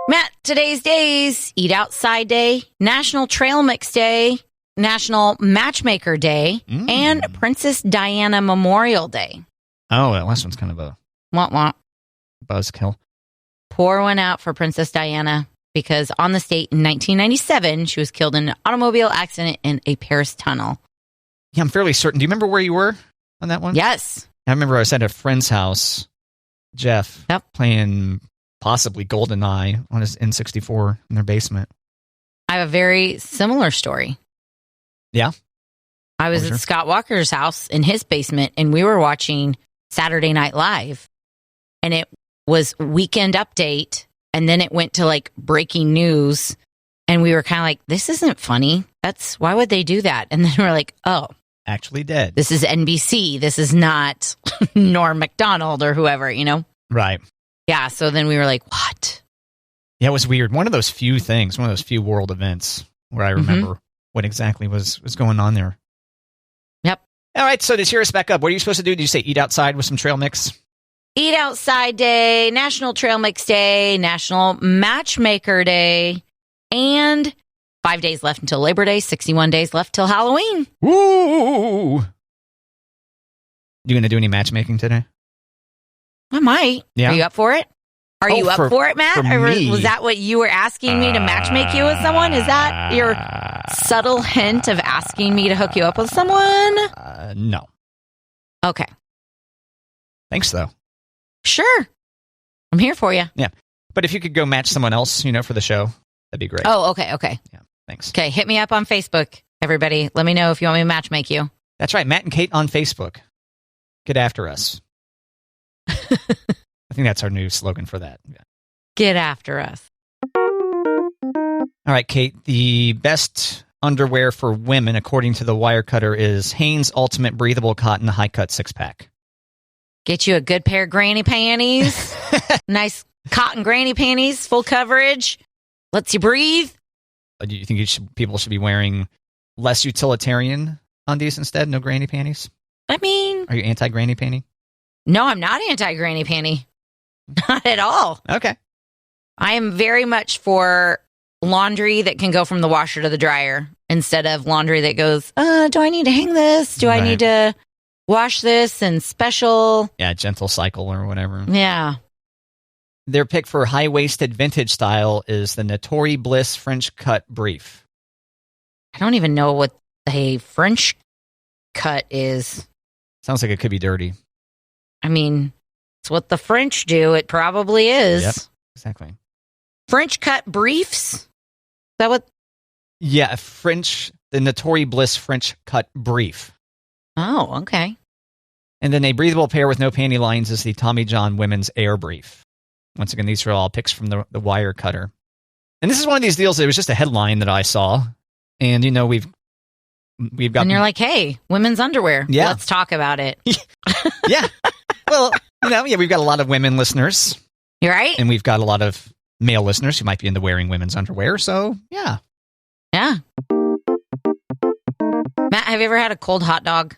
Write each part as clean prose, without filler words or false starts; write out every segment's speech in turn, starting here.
Matt, today's days: Eat Outside Day, National Trail Mix Day, National Matchmaker Day, and Princess Diana Memorial Day. Oh, that last one's kind of a buzzkill. Pour one out for Princess Diana, because on this date in 1997, she was killed in an automobile accident in a Paris tunnel. Yeah, I'm fairly certain. Do you remember where you were on that one? Yes. I remember I was at a friend's house, Jeff, playing possibly GoldenEye on his N64 in their basement. I have a very similar story. Yeah? I was at Scott Walker's house in his basement, and we were watching Saturday Night Live, and it was Weekend Update, and then it went to like breaking news, and we were kind of like, this isn't funny. Why would they do that? And then we're like, oh. Actually dead. This is NBC. This is not Norm Macdonald or whoever, you know? Right. Yeah, so then we were like, what? Yeah, it was weird. One of those few world events where I remember what exactly was going on there. Yep. All right, so to cheer us back up, what are you supposed to do? Did you say eat outside with some trail mix? Eat Outside Day, National Trail Mix Day, National Matchmaker Day, and 5 days left until Labor Day, 61 days left till Halloween. Woo! You going to do any matchmaking today? I might. Yeah. Are you up for it? Are you up for it, Matt? Or was that what you were asking me to matchmake you with someone? Is that your subtle hint of asking me to hook you up with someone? No. Okay. Thanks, though. Sure. I'm here for you. Yeah. But if you could go match someone else, for the show, that'd be great. Oh, okay. Yeah. Thanks. Okay. Hit me up on Facebook, everybody. Let me know if you want me to matchmake you. That's right. Matt and Kate on Facebook. Get after us. I think that's our new slogan for that. Yeah. Get after us. All right, Kate. The best underwear for women, according to the Wirecutter, is Hanes Ultimate Breathable Cotton High Cut 6-Pack. Get you a good pair of granny panties. Nice cotton granny panties, full coverage. Lets you breathe. Do you think people should be wearing less utilitarian undies instead? No granny panties? I mean... Are you anti-granny panty? No, I'm not anti-granny panty. Not at all. Okay. I am very much for laundry that can go from the washer to the dryer instead of laundry that goes, do I need to hang this? Do I need to wash this in special? Yeah, gentle cycle or whatever. Yeah. Their pick for high-waisted vintage style is the Naturi Bliss French Cut Brief. I don't even know what a French cut is. Sounds like it could be dirty. I mean, it's what the French do. It probably is. Yep, exactly. French cut briefs? Is that what? Yeah, the Naturi Bliss French Cut Brief. Oh, okay. And then a breathable pair with no panty lines is the Tommy John Women's Air Brief. Once again, these are all picks from the Wirecutter. And this is one of these deals, it was just a headline that I saw. And, we've got... And you're like, hey, women's underwear. Yeah. Let's talk about it. Yeah. Well, we've got a lot of women listeners. You're right. And we've got a lot of male listeners who might be into wearing women's underwear. So, yeah. Yeah. Matt, have you ever had a cold hot dog?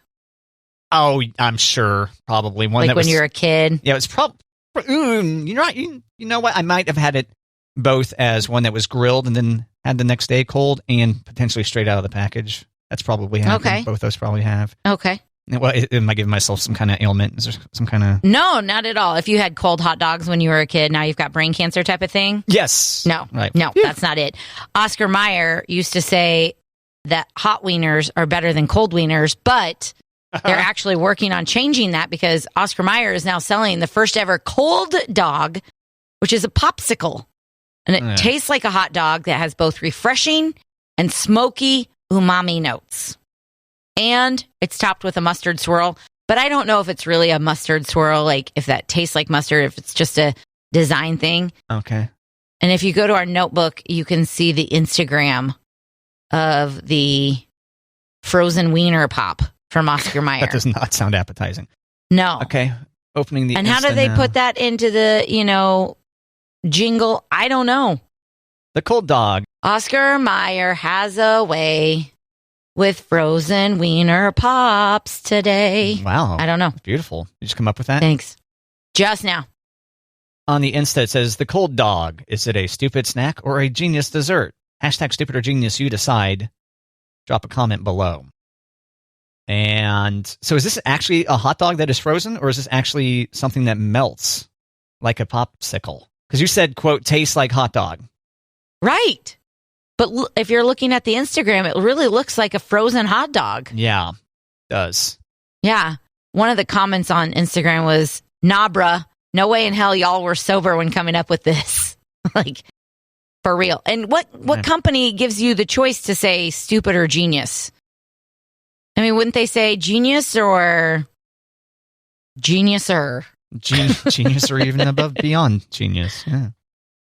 Oh, I'm sure. Probably one like when you're a kid. Yeah, it's probably... You know what? I might have had it both as one that was grilled and then had the next day cold and potentially straight out of the package. That's probably happened. Okay. Both those probably have. Okay. Well, am I giving myself some kind of ailment? Is there some kind of... No, not at all. If you had cold hot dogs when you were a kid, now you've got brain cancer type of thing? Yes. No. Right. No, that's not it. Oscar Mayer used to say that hot wieners are better than cold wieners, but they're actually working on changing that because Oscar Mayer is now selling the first ever cold dog, which is a popsicle. And it tastes like a hot dog that has both refreshing and smoky umami notes. And it's topped with a mustard swirl. But I don't know if it's really a mustard swirl, like if that tastes like mustard, if it's just a design thing. Okay. And if you go to our notebook, you can see the Instagram of the frozen wiener pop from Oscar Mayer. That does not sound appetizing. No. Okay. Opening the And how Insta do they now. put that into the, jingle? I don't know. The cold dog. Oscar Mayer has a way with frozen wiener pops today. Wow. I don't know. Beautiful. You just come up with that? Thanks. Just now. On the Insta, it says, the cold dog. Is it a stupid snack or a genius dessert? Hashtag stupid or genius, you decide. Drop a comment below. And so is this actually a hot dog that is frozen, or is this actually something that melts like a popsicle? Because you said, quote, tastes like hot dog. Right. But if you're looking at the Instagram, it really looks like a frozen hot dog. Yeah, it does. Yeah. One of the comments on Instagram was, nah, bruh, no way in hell y'all were sober when coming up with this. Like, for real. And what company gives you the choice to say stupid or genius? I mean, wouldn't they say genius or geniuser? Genius or even above beyond genius. Yeah.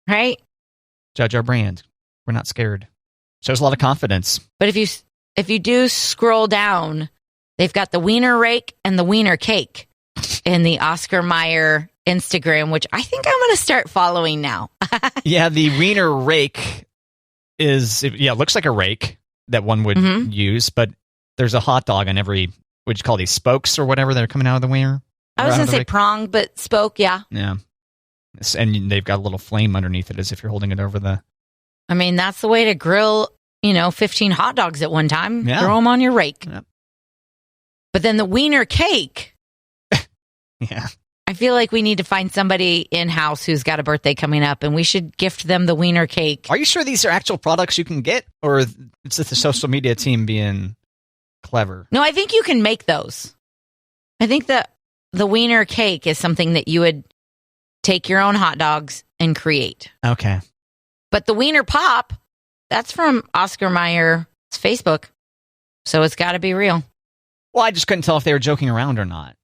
Right? Judge our brand. We're not scared. Shows a lot of confidence. But if you do scroll down, they've got the wiener rake and the wiener cake in the Oscar Mayer Instagram, which I think I'm going to start following now. Yeah, the wiener rake it looks like a rake that one would use, but there's a hot dog on every, what you call these spokes or whatever that are coming out of the wiener. I was going to say prong, but spoke, yeah. Yeah. And they've got a little flame underneath it as if you're holding it over the... I mean, that's the way to grill, 15 hot dogs at one time. Yeah. Throw them on your rake. Yep. But then the wiener cake. Yeah. I feel like we need to find somebody in-house who's got a birthday coming up, and we should gift them the wiener cake. Are you sure these are actual products you can get? Or it's just the social media team being clever? No, I think you can make those. I think that the wiener cake is something that you would take your own hot dogs and create. Okay. But the wiener pop, that's from Oscar Mayer's Facebook. So it's got to be real. Well, I just couldn't tell if they were joking around or not.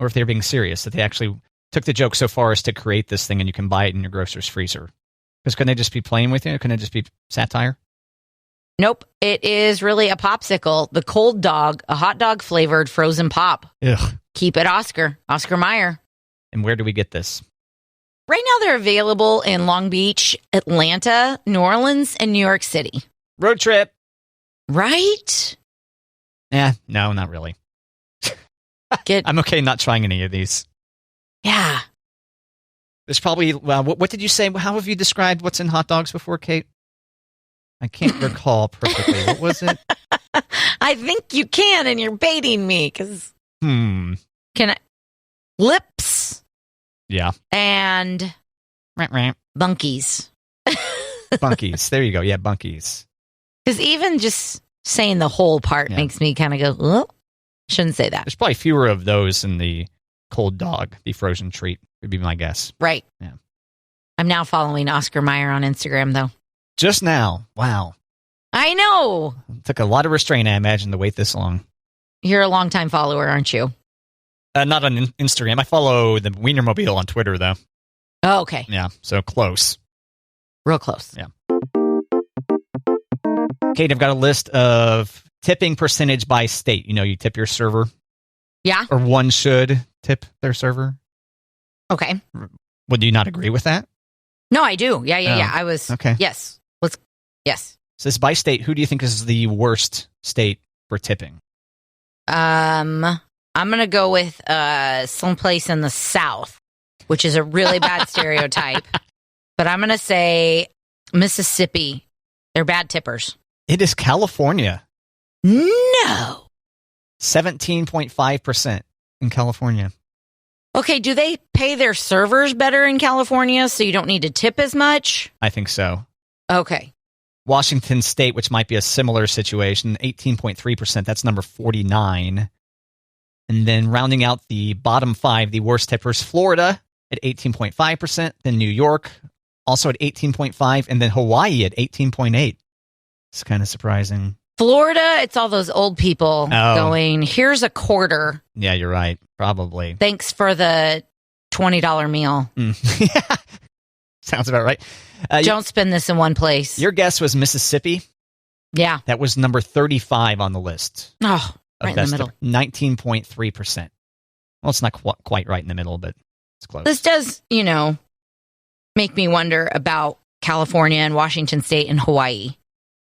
Or if they were being serious, that they actually took the joke so far as to create this thing and you can buy it in your grocer's freezer. Because couldn't they just be playing with you? Couldn't it just be satire? Nope. It is really a popsicle. The cold dog, a hot dog flavored frozen pop. Ugh. Keep it Oscar Mayer. And where do we get this? Right now they're available in Long Beach, Atlanta, New Orleans, and New York City. Road trip. Right? No, not really. I'm okay not trying any of these. Yeah. There's probably, what did you say? How have you described what's in hot dogs before, Kate? I can't recall perfectly. What was it? I think you can, and you're baiting me, because... Can I... Lips. Yeah. And... Bunkies. Bunkies. There you go. Yeah, bunkies. Because even just saying the whole part makes me kind of go, oh, shouldn't say that. There's probably fewer of those in the cold dog, the frozen treat, would be my guess. Right. Yeah. I'm now following Oscar Mayer on Instagram, though. Just now. Wow. I know. It took a lot of restraint, I imagine, to wait this long. You're a longtime follower, aren't you? Not on Instagram. I follow the Wienermobile on Twitter, though. Oh, okay. Yeah, so close. Real close. Yeah. Kate, I've got a list of tipping percentage by state. You tip your server. Yeah. Or one should tip their server. Okay. Would you not agree with that? No, I do. Yeah. I was. Okay. Yes. Yes. So this by state, who do you think is the worst state for tipping? I'm going to go with someplace in the South, which is a really bad stereotype. But I'm going to say Mississippi. They're bad tippers. It is California. No. 17.5% in California. Okay, do they pay their servers better in California so you don't need to tip as much? I think so. Okay. Washington State, which might be a similar situation, 18.3%. That's number 49. And then rounding out the bottom 5, the worst tippers, Florida at 18.5%, then New York also at 18.5%, and then Hawaii at 18.8%. It's kind of surprising. Florida, it's all those old people going, here's a quarter. Yeah, you're right. Probably. Thanks for the $20 meal. Yeah. Sounds about right. Don't spend this in one place. Your guess was Mississippi. Yeah. That was number 35 on the list. Oh, right in the middle. 19.3%. Well, it's not quite right in the middle, but it's close. This does, make me wonder about California and Washington State and Hawaii.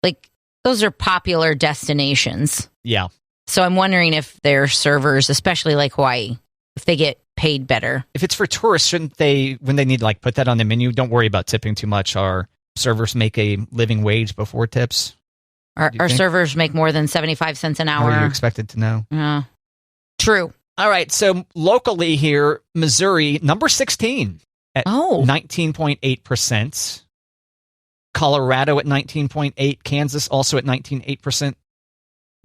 Like, those are popular destinations. Yeah. So I'm wondering if their servers, especially like Hawaii, if they get paid better. If it's for tourists, shouldn't they, when they need to put that on the menu, don't worry about tipping too much. Our servers make a living wage before tips. Our servers make more than 75 cents an hour. How are you expected to know? Yeah. True. All right. So locally here, Missouri, number 16 at 19.8%. Colorado at 19.8%. Kansas also at 19.8%.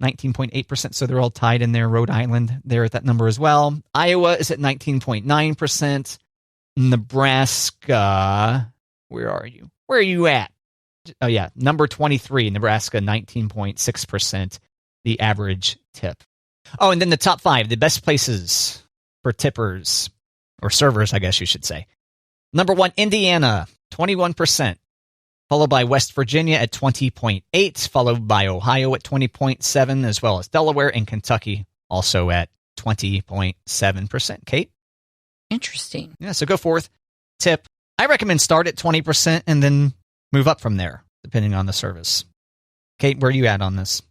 19.8%. So they're all tied in there. Rhode Island, they're at that number as well. Iowa is at 19.9%. Nebraska, where are you? Where are you at? Oh, yeah. Number 23, Nebraska, 19.6%, the average tip. Oh, and then the top 5, the best places for tippers, or servers, I guess you should say. Number 1, Indiana, 21%, followed by West Virginia at 20.8%, followed by Ohio at 20.7%, as well as Delaware and Kentucky also at 20.7%. Kate? Interesting. Yeah, so go forth, tip. I recommend start at 20% and then move up from there, depending on the service. Kate, where are you at on this?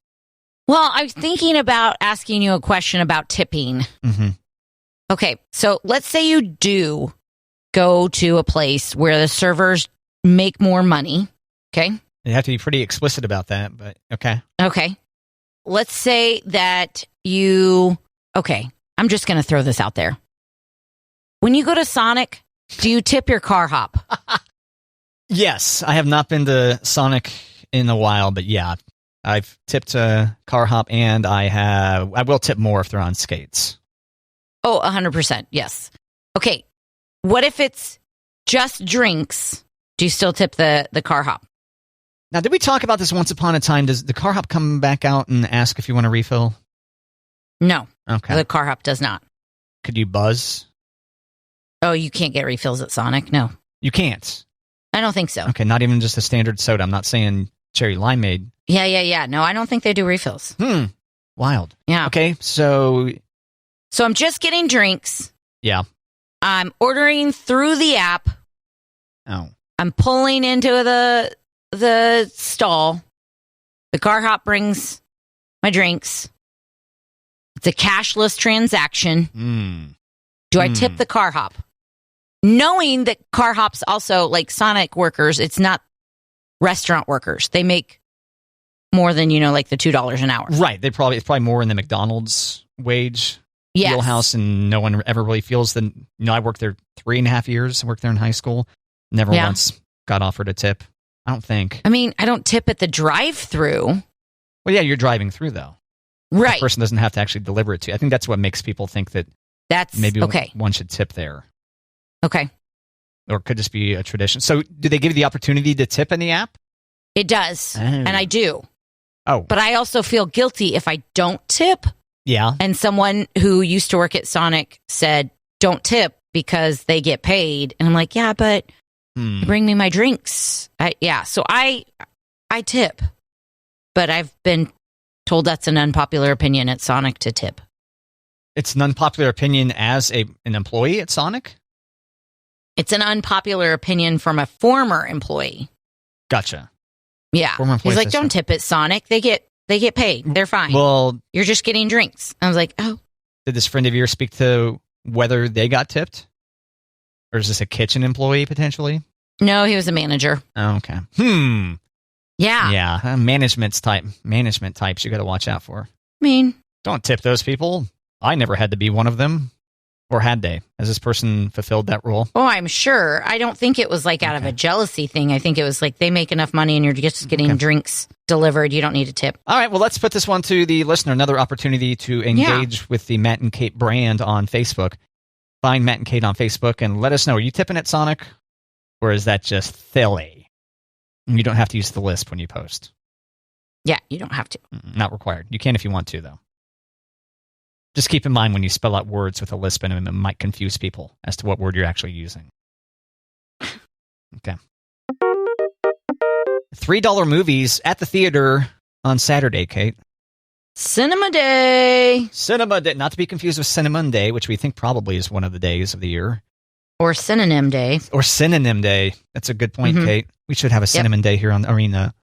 Well, I was thinking about asking you a question about tipping. Mm-hmm. Okay, so let's say you do go to a place where the servers make more money. Okay. You have to be pretty explicit about that, but okay. Okay. Let's say that I'm just going to throw this out there. When you go to Sonic, do you tip your car hop? Yes, I have not been to Sonic in a while, but yeah, I've tipped a car hop, and I will tip more if they're on skates. Oh, 100%. Yes. Okay. What if it's just drinks? Do you still tip the car hop? Now, did we talk about this once upon a time? Does the car hop come back out and ask if you want a refill? No. Okay. The car hop does not. Could you buzz? Oh, you can't get refills at Sonic? No. You can't? I don't think so. Okay, not even just a standard soda. I'm not saying cherry limeade. Yeah. No, I don't think they do refills. Wild. Yeah. Okay, so I'm just getting drinks. Yeah. I'm ordering through the app. Oh. I'm pulling into the stall. The car hop brings my drinks. It's a cashless transaction. Do I tip the car hop? Knowing that car hops also, like Sonic workers, it's not restaurant workers. They make more than, like the $2 an hour. Right. It's probably more in the McDonald's wage wheelhouse, and no one ever really feels that. I worked there 3.5 years. I worked there in high school. Never once got offered a tip. I don't think. I mean, I don't tip at the drive-through. Well, yeah, you're driving through, though. Right. The person doesn't have to actually deliver it to you. I think that's what makes people think that's maybe one should tip there. Okay. Or it could just be a tradition. So do they give you the opportunity to tip in the app? It does. And I do. Oh. But I also feel guilty if I don't tip. Yeah. And someone who used to work at Sonic said, don't tip because they get paid. And I'm like, yeah, but you bring me my drinks. So I tip. But I've been told that's an unpopular opinion at Sonic to tip. It's an unpopular opinion as an employee at Sonic? It's an unpopular opinion from a former employee. Gotcha. Yeah. He's like, don't tip at Sonic. They get paid. They're fine. Well, you're just getting drinks. I was like, oh. Did this friend of yours speak to whether they got tipped? Or is this a kitchen employee potentially? No, he was a manager. Oh, okay. Yeah. Yeah. Management types you got to watch out for. I mean, don't tip those people. I never had to be one of them. Or had they? Has this person fulfilled that role? Oh, I'm sure. I don't think it was like out of a jealousy thing. I think it was like they make enough money and you're just getting drinks delivered. You don't need a tip. All right. Well, let's put this one to the listener. Another opportunity to engage with the Matt and Kate brand on Facebook. Find Matt and Kate on Facebook and let us know. Are you tipping at Sonic? Or is that just silly? You don't have to use the Lisp when you post. Yeah, you don't have to. Not required. You can if you want to, though. Just keep in mind when you spell out words with a Lisp in them, it might confuse people as to what word you're actually using. Okay. $3 movies at the theater on Saturday, Kate. Cinema Day. Cinema Day. Not to be confused with Cinnamon Day, which we think probably is one of the days of the year. Or Synonym Day. Or Synonym Day. That's a good point, Kate. We should have a Cinnamon Day here on the arena.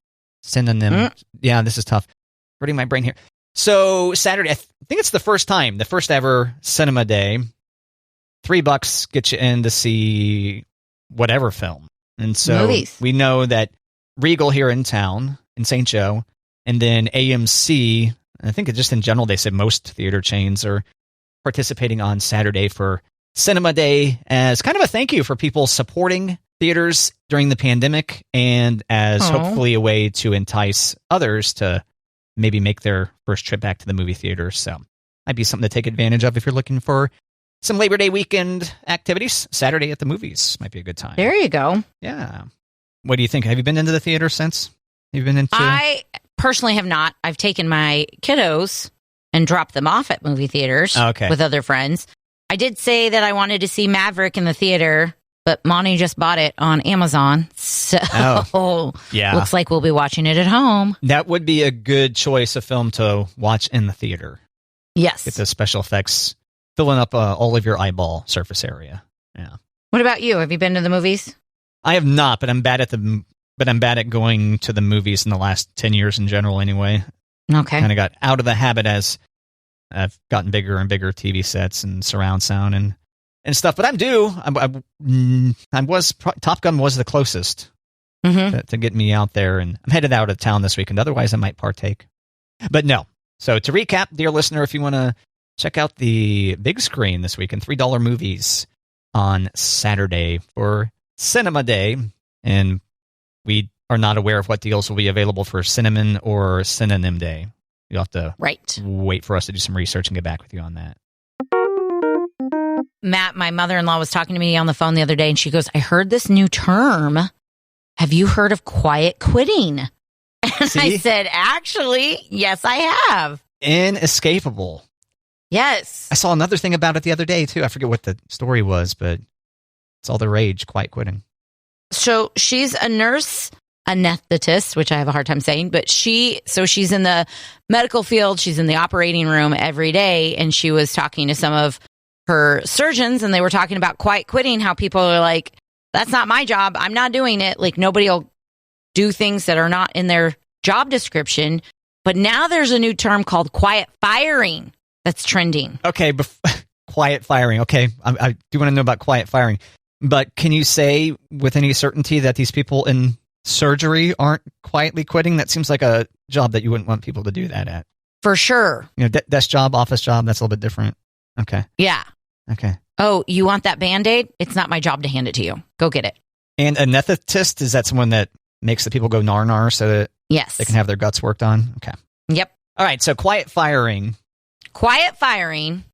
Synonym. Yeah, this is tough. Hurting my brain here. So Saturday, I think it's the first ever Cinema Day. $3 gets you in to see whatever film. And so Movies. We know that Regal here in town, in St. Joe, and then AMC, I think just in general, they said most theater chains are participating on Saturday for Cinema Day as kind of a thank you for people supporting theaters during the pandemic and as hopefully a way to entice others to maybe make their first trip back to the movie theater. So might be something to take advantage of if you're looking for some Labor Day weekend activities. Saturday at the movies might be a good time. There you go. Yeah. What do you think? Have you been into the theater since? You've been into? I personally have not. I've taken my kiddos and dropped them off at movie theaters with other friends. I did say that I wanted to see Maverick in the theater, but Monty just bought it on Amazon. So looks like we'll be watching it at home. That would be a good choice of film to watch in the theater. Yes. Get the special effects filling up all of your eyeball surface area. Yeah. What about you? Have you been to the movies? I have not, but I'm bad at going to the movies in the last 10 years in general anyway. Okay. Kind of got out of the habit as I've gotten bigger and bigger TV sets and surround sound and stuff. But I'm due. Top Gun was the closest to get me out there, and I'm headed out of town this weekend. Otherwise, I might partake. But no. So to recap, dear listener, if you want to check out the big screen this weekend, $3 movies on Saturday for Cinema Day, and we are not aware of what deals will be available for Cinnamon or Synonym Day. You'll have to wait for us to do some research and get back with you on that. Matt, my mother-in-law, was talking to me on the phone the other day, and she goes, I heard this new term. Have you heard of quiet quitting? And I said, actually, yes, I have. Inescapable. Yes. I saw another thing about it the other day, too. I forget what the story was, but it's all the rage, quiet quitting. So she's a nurse anesthetist, which I have a hard time saying, but she's in the medical field. She's in the operating room every day, and she was talking to some of her surgeons, and they were talking about quiet quitting, how people are like, that's not my job. I'm not doing it. Like, nobody will do things that are not in their job description. But now there's a new term called quiet firing that's trending. Okay, quiet firing. Okay, I do want to know about quiet firing. But can you say with any certainty that these people in surgery aren't quietly quitting? That seems like a job that you wouldn't want people to do that at. For sure. You know, desk job, office job, that's a little bit different. Okay. Yeah. Okay. Oh, you want that Band-Aid? It's not my job to hand it to you. Go get it. And anesthetist, is that someone that makes the people go nar so that they can have their guts worked on? Okay. Yep. All right, so quiet firing. Quiet firing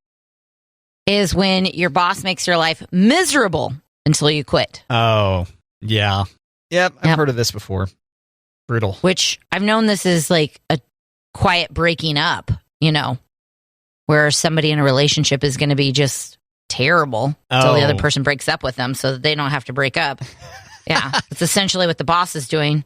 is when your boss makes your life miserable until you quit. Oh, yeah. Yep, I've heard of this before. Brutal. Which I've known this is like a quiet breaking up, where somebody in a relationship is going to be just terrible until the other person breaks up with them so that they don't have to break up. Yeah, it's essentially what the boss is doing.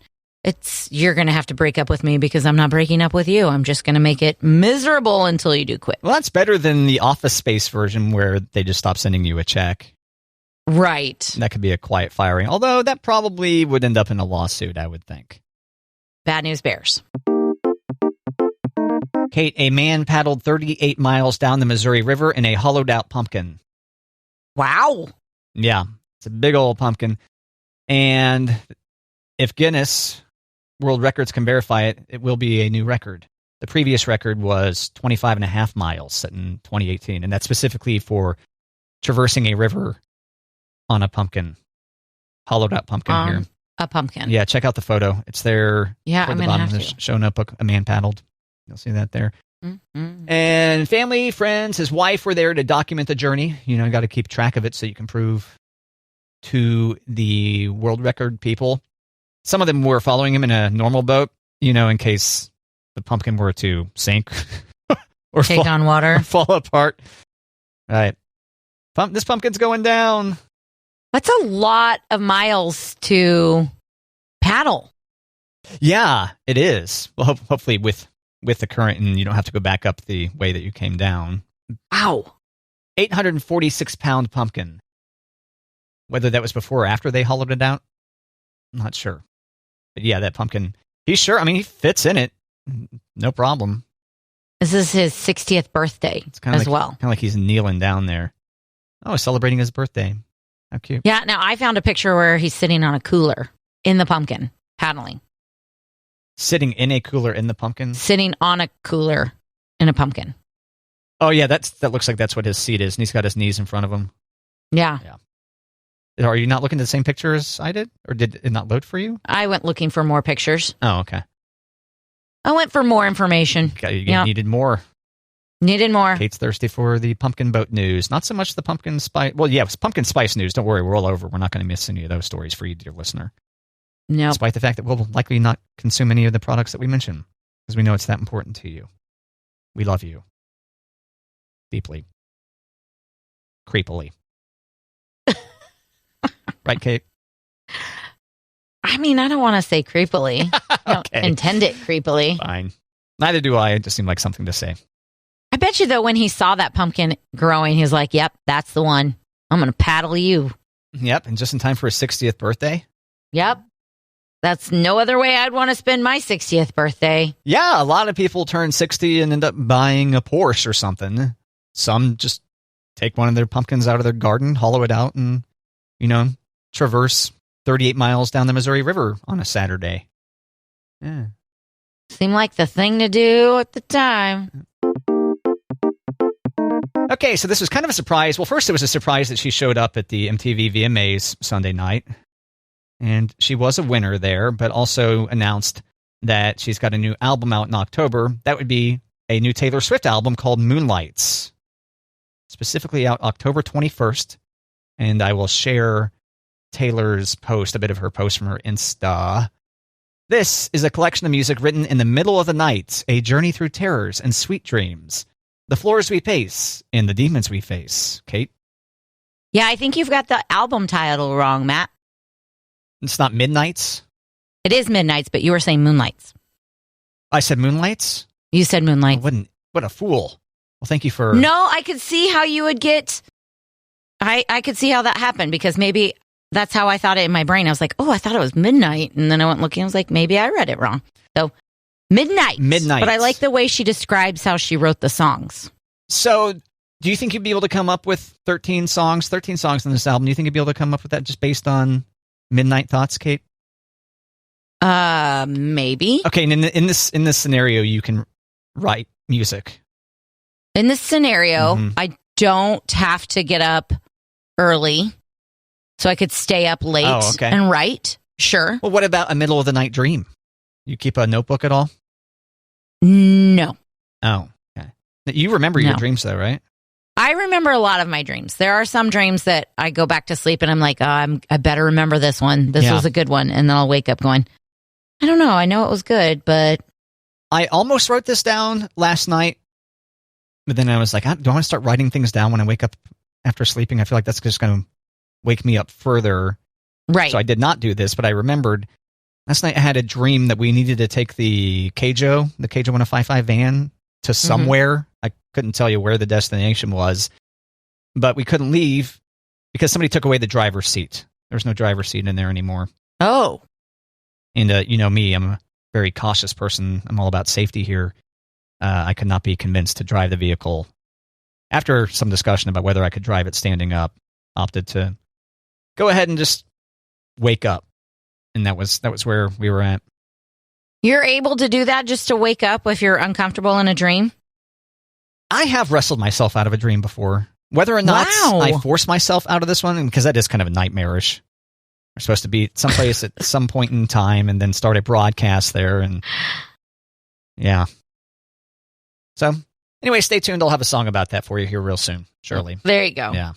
You're going to have to break up with me because I'm not breaking up with you. I'm just going to make it miserable until you do quit. Well, that's better than the Office Space version where they just stop sending you a check. Right. That could be a quiet firing, although that probably would end up in a lawsuit, I would think. Bad news bears. Kate, a man paddled 38 miles down the Missouri River in a hollowed-out pumpkin. Wow. Yeah, it's a big old pumpkin. And if Guinness World Records can verify it, it will be a new record. The previous record was 25 and a half miles set in 2018, and that's specifically for traversing a river on a pumpkin. Hollowed-out pumpkin here. A pumpkin. Yeah, check out the photo. It's there. Yeah, I'm going to have to. Show notebook, a man paddled. You'll see that there. Mm-hmm. And family, friends, his wife were there to document the journey. You got to keep track of it so you can prove to the world record people. Some of them were following him in a normal boat, in case the pumpkin were to sink or take on water, or fall apart. Right. This pumpkin's going down. That's a lot of miles to paddle. Yeah, it is. Well, hopefully with the current, and you don't have to go back up the way that you came down. Ow. 846-pound pumpkin. Whether that was before or after they hollowed it out, I'm not sure. But yeah, that pumpkin, he fits in it. No problem. This is his 60th birthday as well. Kind of like he's kneeling down there. Oh, celebrating his birthday. How cute. Yeah, now I found a picture where he's sitting on a cooler in the pumpkin, paddling. Sitting in a cooler in the pumpkin? Sitting on a cooler in a pumpkin. Oh, yeah, that looks like that's what his seat is, and he's got his knees in front of him. Yeah. Are you not looking at the same picture as I did? Or did it not load for you? I went looking for more pictures. Oh, okay. I went for more information. You needed more. Needed more. Kate's thirsty for the pumpkin boat news. Not so much the pumpkin spice. Well, yeah, it's pumpkin spice news. Don't worry, we're all over. We're not going to miss any of those stories for you, dear listener. No. Despite the fact that we'll likely not consume any of the products that we mention, because we know it's that important to you. We love you. Deeply. Creepily. Right, Kate? I mean, I don't want to say creepily. I don't Okay. intend it creepily. Fine. Neither do I. It just seemed like something to say. I bet you, though, when he saw that pumpkin growing, he was like, yep, that's the one. I'm going to paddle you. Yep, and just in time for his 60th birthday. Yep. That's no other way I'd want to spend my 60th birthday. Yeah, a lot of people turn 60 and end up buying a Porsche or something. Some just take one of their pumpkins out of their garden, hollow it out, and, traverse 38 miles down the Missouri River on a Saturday. Yeah. Seemed like the thing to do at the time. Okay, so this was kind of a surprise. Well, first it was a surprise that she showed up at the MTV VMAs Sunday night. And she was a winner there, but also announced that she's got a new album out in October. That would be a new Taylor Swift album called Moonlights. Specifically out October 21st. And I will share Taylor's post, a bit of her post from her Insta. This is a collection of music written in the middle of the night, a journey through terrors and sweet dreams. The floors we pace and the demons we face. Kate? Yeah, I think you've got the album title wrong, Matt. It's not Midnights? It is Midnights, but you were saying Moonlights. I said Moonlights? You said Moonlights. What a fool. Well, thank you for... No, I could see how you would get... I could see how that happened, because maybe that's how I thought it in my brain. I was like, oh, I thought it was Midnight. And then I went looking. I was like, maybe I read it wrong. So, Midnight. But I like the way she describes how she wrote the songs. So, do you think you'd be able to come up with 13 songs? 13 songs on this album. Do you think you'd be able to come up with that just based on Midnight thoughts, Kate? Maybe. Okay, and in this scenario, you can write music. In this scenario, I don't have to get up early, so I could stay up late and write. Sure. Well, what about a middle of the night dream? You keep a notebook at all? No. Oh, okay. You remember your dreams, though, right? I remember a lot of my dreams. There are some dreams that I go back to sleep and I'm like, I better remember this one. This was a good one. And then I'll wake up going, I don't know. I know it was good, but... I almost wrote this down last night, but then I was like, do I want to start writing things down when I wake up after sleeping? I feel like that's just going to wake me up further. Right. So I did not do this, but I remembered last night I had a dream that we needed to take the Keijo 1055 van to somewhere. I couldn't tell you where the destination was, but we couldn't leave because somebody took away the driver's seat. There's no driver's seat in there anymore. Oh. And you know me, I'm a very cautious person. I'm all about safety here. I could not be convinced to drive the vehicle. After some discussion about whether I could drive it standing up, opted to go ahead and just wake up. And that was where we were at. You're able to do that just to wake up if you're uncomfortable in a dream? I have wrestled myself out of a dream before. Whether or not I force myself out of this one, because that is kind of nightmarish. We're supposed to be someplace at some point in time and then start a broadcast there. And yeah. So anyway, stay tuned. I'll have a song about that for you here real soon, surely. There you go. Yeah.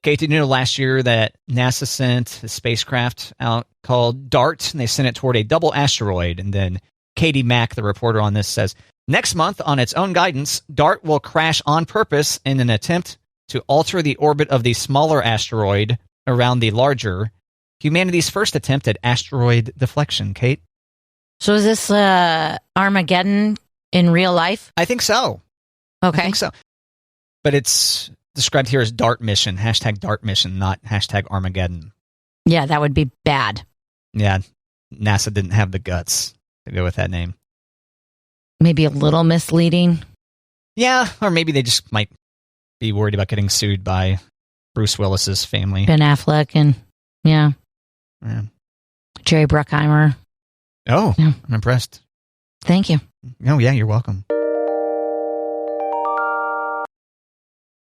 Kate, did you know last year that NASA sent a spacecraft out called DART, and they sent it toward a double asteroid? And then Katie Mack, the reporter on this, says, next month, on its own guidance, DART will crash on purpose in an attempt to alter the orbit of the smaller asteroid around the larger. Humanity's first attempt at asteroid deflection, Kate? So is this Armageddon in real life? I think so. Okay. I think so. But it's described here as DART mission, hashtag DART mission, not hashtag Armageddon. Yeah, that would be bad. Yeah, NASA didn't have the guts to go with that name. Maybe a little misleading. Yeah, or maybe they just might be worried about getting sued by Bruce Willis's family. Ben Affleck and Yeah. Jerry Bruckheimer. Oh, Yeah. I'm impressed. Thank you. Oh, yeah, you're welcome.